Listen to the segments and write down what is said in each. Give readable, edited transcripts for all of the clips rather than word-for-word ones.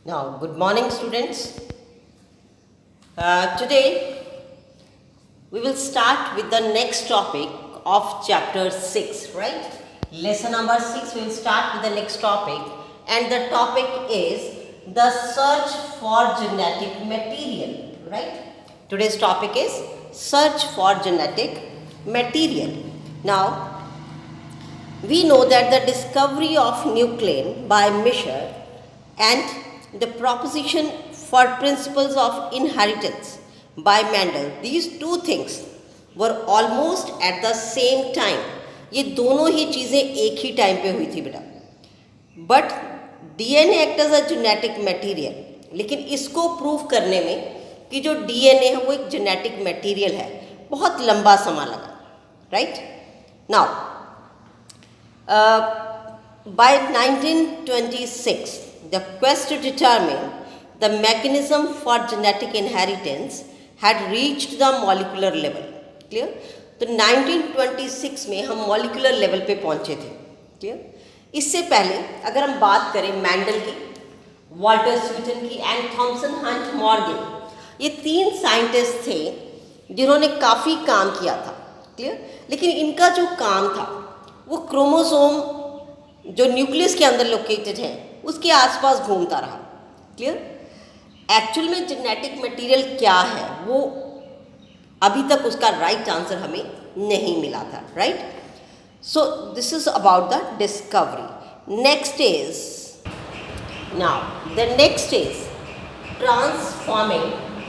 Now, good morning, students. Today, we will start with the next topic of chapter 6, right? Lesson number 6, we will start with the next topic, and the topic is the search for genetic material, right? Today's topic is search for genetic material. Now, we know that the discovery of nuclein by Michel and the proposition for principles of inheritance by Mendel, these two things were almost at the same time. ये दोनों ही चीज़ें एक ही time पे हुई थी बेटा. But DNA act as a genetic material, लेकिन इसको प्रूव करने में कि जो डीएनए है वो एक जेनेटिक मटेरियल है, बहुत लंबा समय लगा. Right now by 1926, the quest to determine the mechanism for genetic inheritance had reached the molecular level. Clear? तो 1926 में हम molecular level पे पहुंचे थे. Clear? इससे पहले अगर हम बात करें मैंडल की, वॉल्टर स्वीटन की एंड थॉमसन हंट मॉर्गन, ये तीन साइंटिस्ट थे जिन्होंने काफ़ी काम किया था. क्लियर? लेकिन इनका जो काम था वो क्रोमोसोम जो न्यूक्लियस के अंदर लोकेटेड है उसके आसपास घूमता रहा. क्लियर? एक्चुअल में जेनेटिक मटेरियल क्या है वो अभी तक उसका राइट आंसर हमें नहीं मिला था. Right? So this is about the discovery. Next is now the next is transforming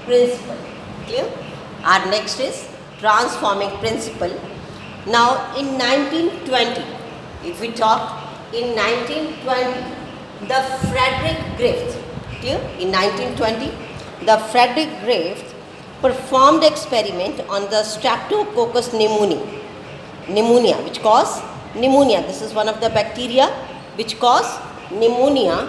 principle. Clear? Our next is transforming principle. Now in 1920, if we talk in 1920, the Frederick Griffith, clear? In 1920, the Frederick Griffith performed experiment on the Streptococcus pneumonia, which cause pneumonia. This is one of the bacteria which cause pneumonia.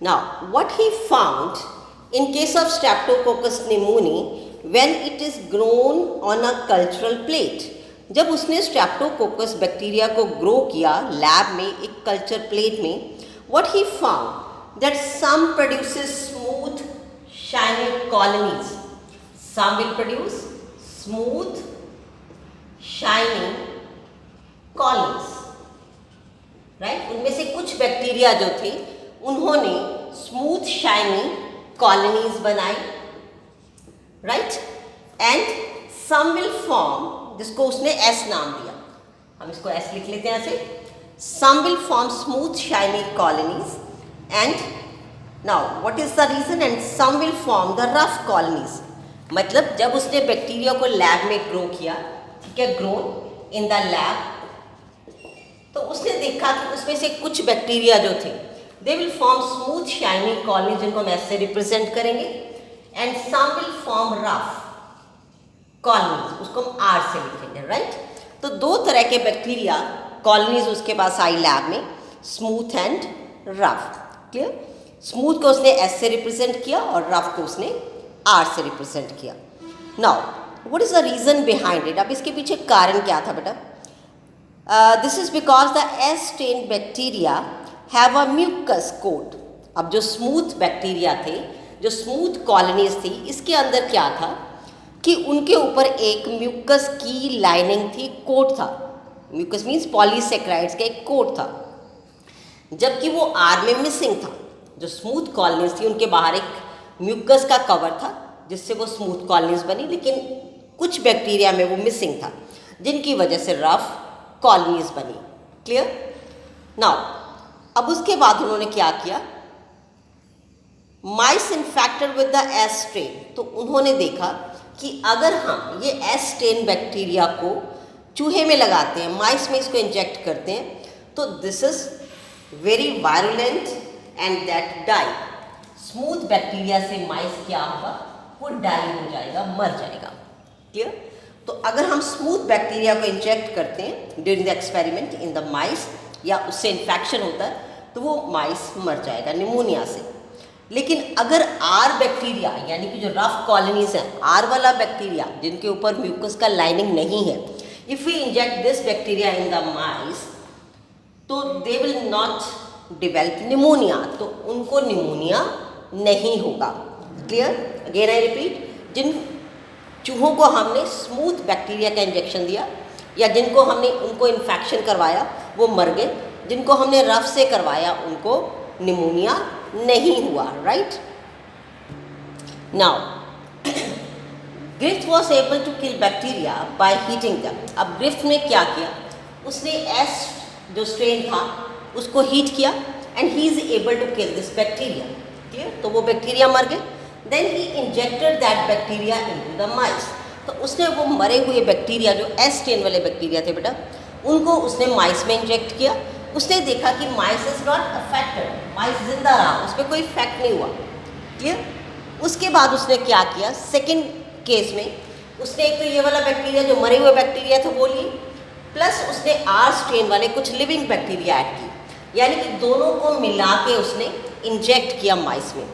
Now, what he found in case of Streptococcus pneumoniae, when it is grown on a cultural plate, जब उसने Streptococcus bacteria को grow किया lab में एक culture plate में, what he found that some produces smooth shiny colonies, some will produce smooth shiny colonies, right? उनमें से कुछ बैक्टीरिया जो थे उन्होंने स्मूथ शाइनी कॉलोनीज बनाई. Right? And some will form, जिसको उसने एस नाम दिया, हम इसको एस लिख लेते हैं ऐसे. Some will form smooth shiny colonies and now what is the reason, and some will form the rough colonies. मतलब जब उसने बैक्टीरिया को लैब में ग्रो किया, ठीक है, ग्रोन इन द लैब, तो उसने देखा कि उसमें से कुछ बैक्टीरिया जो थे they will form smooth shiny colonies, जिनको हम एस से रिप्रेजेंट करेंगे, and some will form rough colonies, उसको हम आर से लिखेंगे. राइट? तो दो तरह के बैक्टीरिया कॉलोनीज उसके पास आई लैब में, smooth and rough. Clear? Smooth को उसने एस से रिप्रेजेंट किया और रफ को उसने आर से रिप्रेजेंट किया. Now what is the reason behind it? अब इसके पीछे कारण क्या था बेटा? This is because the S strain bacteria have a mucus coat. अब जो स्मूथ बैक्टीरिया थे, जो स्मूथ कॉलोनीज थी, इसके अंदर क्या था कि उनके ऊपर एक म्यूकस की लाइनिंग थी, कोट था. म्यूकस मीन्स पॉलीसेक्राइड्स का एक कोट था, जबकि वो आर में मिसिंग था. जो स्मूथ कॉलोनीज थी उनके बाहर एक म्यूकस का कवर था जिससे वो स्मूथ कॉलोनीज बनी, लेकिन कुछ बैक्टीरिया में वो मिसिंग था, जिनकी वजह से रफ कॉलोनीज बनी. क्लियर? नाउ अब उसके बाद उन्होंने क्या किया, mice infected with the S strain, तो उन्होंने देखा कि अगर हम ये एस स्ट्रेन बैक्टीरिया को चूहे में लगाते हैं, माइस में इसको इंजेक्ट करते हैं, तो this is very virulent and that die. Smooth bacteria से माइस क्या होगा, वो डाई हो जाएगा, मर जाएगा. क्लियर? तो अगर हम स्मूथ बैक्टीरिया को इंजेक्ट करते हैं during the experiment in the माइस, या उससे इन्फेक्शन होता है, तो वो माइस मर जाएगा निमोनिया से. लेकिन अगर आर बैक्टीरिया, यानी कि जो रफ कॉलोनीज हैं, आर वाला बैक्टीरिया जिनके ऊपर म्यूकस का लाइनिंग नहीं है, if we inject this bacteria in the mice, तो they will not develop pneumonia, तो उनको निमोनिया नहीं होगा। क्लियर? अगेन आई रिपीट, जिन चूहों को हमने स्मूथ बैक्टीरिया का इंजेक्शन दिया या जिनको हमने उनको इन्फेक्शन करवाया वो मर गए, जिनको हमने रफ से करवाया उनको निमोनिया नहीं हुआ। Right? Now Griffith was able to kill bacteria by heating them. अब ग्रिफ्थ ने क्या किया, उसने एस जो स्ट्रेन था उसको हीट किया and he is able to kill this bacteria. Clear? तो वो बैक्टीरिया मर गए। Then he injected that bacteria into the mice. तो उसने वो मरे हुए बैक्टीरिया जो एस स्ट्रेन वाले बैक्टीरिया थे बेटा, उनको उसने माइस में इंजेक्ट किया। उसने देखा कि माइस इज नॉट अफेक्टेड, माइस जिंदा रहा, उस पर कोई इफेक्ट नहीं हुआ। क्लियर? उसके बाद उसने क्या किया, सेकेंड केस में उसने एक तो ये वाला बैक्टीरिया जो मरे हुए बैक्टीरिया था वो लिए, प्लस उसने आर स्ट्रेन वाले कुछ लिविंग बैक्टीरिया ऐड की, यानी कि दोनों को मिला के उसने इंजेक्ट किया माइस में।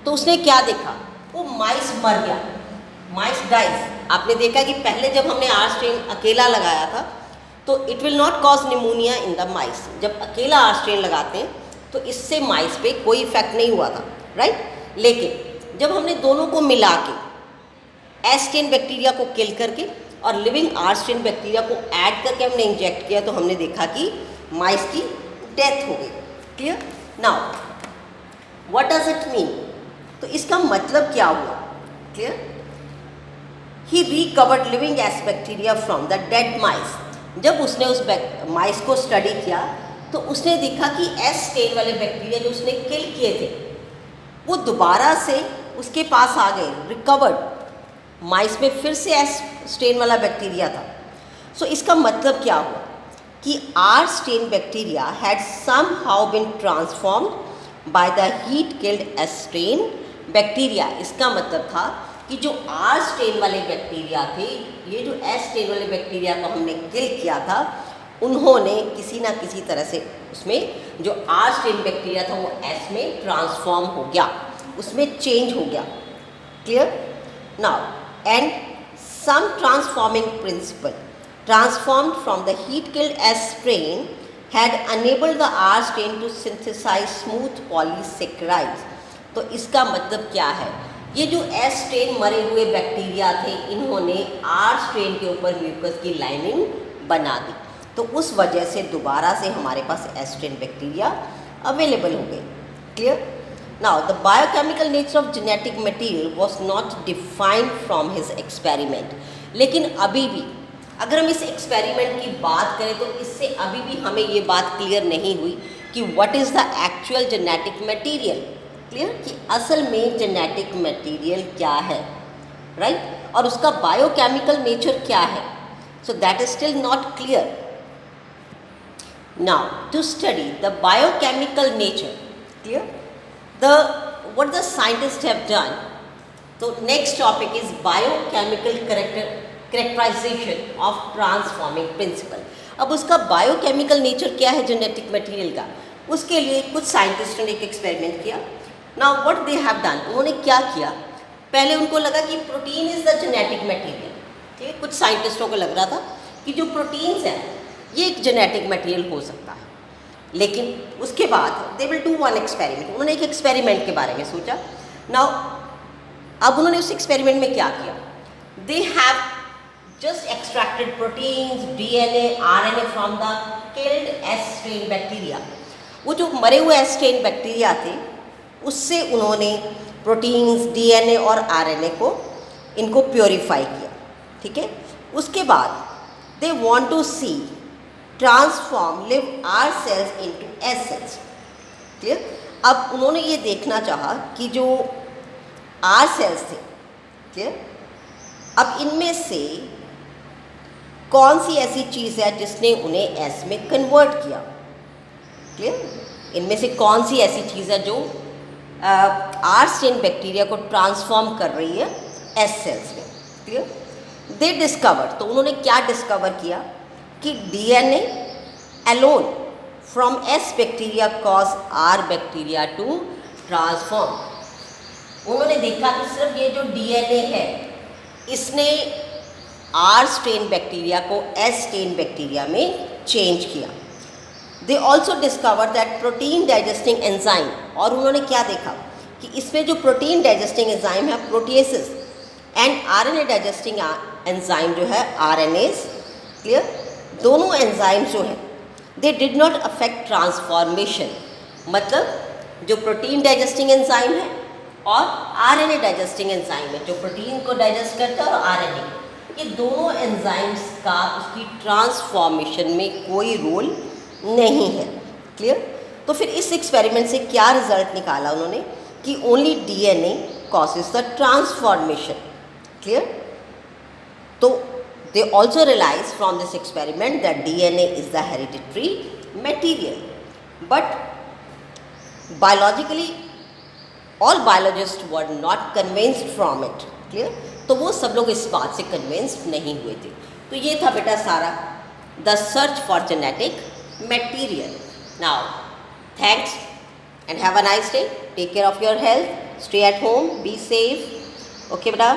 तो उसने क्या देखा, वो माइस मर गया, माइस डाइज। आपने देखा कि पहले जब हमने आर स्ट्रेन अकेला लगाया था तो it will not cause pneumonia in the माइस। जब अकेला आर स्ट्रेन लगाते हैं तो इससे माइस पे कोई इफेक्ट नहीं हुआ था। राइट? लेकिन जब हमने दोनों को मिला के एस स्ट्रेन बैक्टीरिया को किल करके और लिविंग आर स्ट्रेन बैक्टीरिया को ऐड करके हमने इंजेक्ट किया तो हमने देखा कि माइस की डेथ हो गई। Clear? Now what does it mean? तो इसका मतलब क्या हुआ? Clear? He recovered living S bacteria from the dead mice. जब उसने उस माइस को स्टडी किया तो उसने देखा कि एस स्ट्रेन वाले बैक्टीरिया जो उसने किल किए थे वो दोबारा से उसके पास आ गए, रिकवर्ड। माइस में फिर से एस स्ट्रेन वाला बैक्टीरिया था। सो इसका मतलब क्या हुआ कि R strain bacteria had somehow been transformed by the heat killed S strain bacteria. इसका मतलब था कि जो आर स्ट्रेन वाले बैक्टीरिया थे, ये जो एस स्ट्रेन वाले बैक्टीरिया को हमने किल किया था, उन्होंने किसी ना किसी तरह से उसमें जो आर स्ट्रेन बैक्टीरिया था वो एस में ट्रांसफॉर्म हो गया, उसमें चेंज हो गया। Clear? Now and some transforming principle transformed from the heat killed S strain had enabled the R strain to synthesize smooth polysaccharides। तो इसका मतलब क्या है, ये जो S strain मरे हुए बैक्टीरिया थे इन्होंने R strain के ऊपर म्यूकस की लाइनिंग बना दी, तो उस वजह से दोबारा से हमारे पास S strain बैक्टीरिया अवेलेबल हो गए। Clear? Now, the biochemical nature of genetic material was not defined from his experiment। लेकिन अभी भी अगर हम इस एक्सपेरिमेंट की बात करें तो इससे अभी भी हमें ये बात क्लियर नहीं हुई कि what is the actual genetic material। Clear? कि असल में जेनेटिक मटेरियल क्या है, राइट? और उसका बायोकेमिकल नेचर क्या है। So that is still not clear. Now to study the biochemical nature, clear, what the scientists have done, so next topic is biochemical characterization of transforming principle। अब उसका biochemical nature क्या है genetic material का, उसके लिए कुछ साइंटिस्टों ने एक एक्सपेरिमेंट किया। Now what they have done, उन्होंने क्या किया, पहले उनको लगा कि protein is the genetic material. ठीक है, कुछ साइंटिस्टों को लग रहा था कि जो प्रोटीन्स हैं ये एक जेनेटिक मटेरियल हो सकता है, लेकिन उसके बाद they will do one experiment. उन्होंने एक एक्सपेरिमेंट के बारे में सोचा। नाउ अब उन्होंने उस एक्सपेरिमेंट में क्या किया, they have just extracted proteins, DNA, RNA from the killed S strain bacteria. वो जो मरे हुए एस स्ट्रेन बैक्टीरिया थे उससे उन्होंने प्रोटीन्स, डीएनए और आरएनए को इनको प्योरीफाई किया। ठीक है, उसके बाद they want to see transform live R cells into S cells. Clear? अब उन्होंने ये देखना चाहा कि जो आर सेल्स थे, क्लियर, अब इनमें से कौन सी ऐसी चीज़ है जिसने उन्हें एस में कन्वर्ट किया। क्लियर? इनमें से कौन सी ऐसी चीज़ है जो आर स्ट्रेन बैक्टीरिया को ट्रांसफॉर्म कर रही है एस सेल्स में। क्लियर? दे डिस्कवर, तो उन्होंने क्या डिस्कवर किया कि DNA alone from S bacteria cause R bacteria to transform. उन्होंने देखा कि सिर्फ ये जो डीएनए है इसने आर स्ट्रेन बैक्टीरिया को एस स्ट्रेन बैक्टीरिया में चेंज किया। They also discover that protein digesting enzyme, और उन्होंने क्या देखा कि इसमें जो प्रोटीन डाइजेस्टिंग एंजाइम है प्रोटीएसेस एंड आरएनए डाइजेस्टिंग एंजाइम जो है आरएनएस, क्लियर, दोनों एंजाइम जो है they did not affect transformation, मतलब जो प्रोटीन डाइजेस्टिंग एंजाइम है और आरएनए डाइजेस्टिंग एंजाइम है, जो प्रोटीन को डाइजेस्ट करता है और आरएनए, ये दोनों एंजाइम्स का उसकी ट्रांसफॉर्मेशन में कोई रोल नहीं है, क्लियर। तो फिर इस एक्सपेरिमेंट से क्या रिजल्ट निकाला उन्होंने कि only DNA causes the transformation, clear. तो they also realized from this experiment that DNA is the hereditary material, but biologically all biologists were not convinced from it, clear। तो वो सब लोग इस बात से कन्विंस्ड नहीं हुए थे। तो ये था बेटा सारा the search for genetic material. Now thanks and have a nice day, take care of your health, stay at home, be safe, okay बेटा।